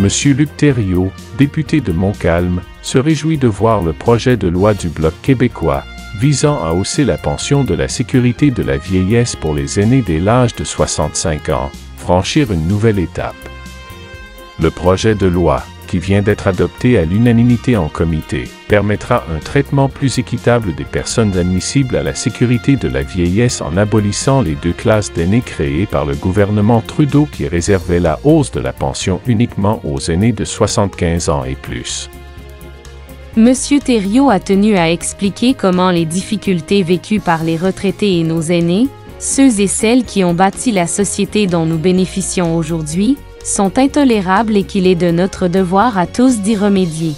M. Luc Thériault, député de Montcalm, se réjouit de voir le projet de loi du Bloc québécois visant à hausser la pension de la sécurité de la vieillesse pour les aînés dès l'âge de 65 ans, franchir une nouvelle étape. Le projet de loi, qui vient d'être adopté à l'unanimité en comité, permettra un traitement plus équitable des personnes admissibles à la sécurité de la vieillesse en abolissant les 2 classes d'aînés créées par le gouvernement Trudeau qui réservait la hausse de la pension uniquement aux aînés de 75 ans et plus. Monsieur Thériault a tenu à expliquer comment les difficultés vécues par les retraités et nos aînés, ceux et celles qui ont bâti la société dont nous bénéficions aujourd'hui, sont intolérables et qu'il est de notre devoir à tous d'y remédier.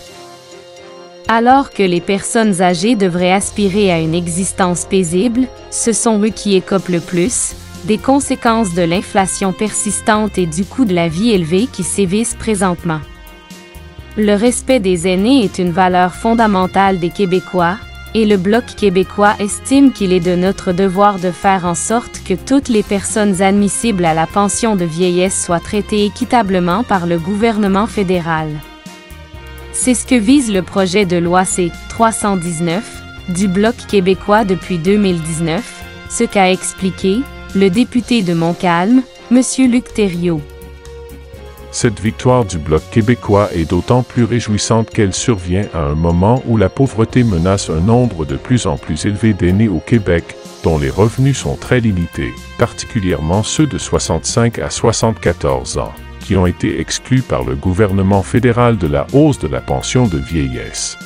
Alors que les personnes âgées devraient aspirer à une existence paisible, ce sont eux qui écopent le plus des conséquences de l'inflation persistante et du coût de la vie élevé qui sévissent présentement. Le respect des aînés est une valeur fondamentale des Québécois, et le Bloc québécois estime qu'il est de notre devoir de faire en sorte que toutes les personnes admissibles à la pension de vieillesse soient traitées équitablement par le gouvernement fédéral. C'est ce que vise le projet de loi C-319 du Bloc québécois depuis 2019, ce qu'a expliqué le député de Montcalm, M. Luc Thériault. Cette victoire du Bloc québécois est d'autant plus réjouissante qu'elle survient à un moment où la pauvreté menace un nombre de plus en plus élevé d'aînés au Québec, dont les revenus sont très limités, particulièrement ceux de 65 à 74 ans, qui ont été exclus par le gouvernement fédéral de la hausse de la pension de vieillesse.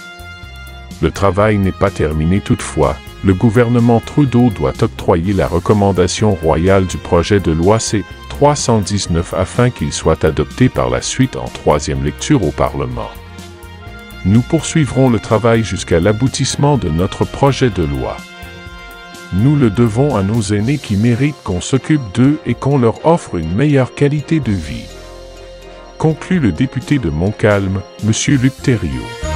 Le travail n'est pas terminé toutefois. Le gouvernement Trudeau doit octroyer la recommandation royale du projet de loi C-319 afin qu'il soit adopté par la suite en 3e lecture au Parlement. Nous poursuivrons le travail jusqu'à l'aboutissement de notre projet de loi. Nous le devons à nos aînés qui méritent qu'on s'occupe d'eux et qu'on leur offre une meilleure qualité de vie. Conclut le député de Montcalm, M. Luc Thériault.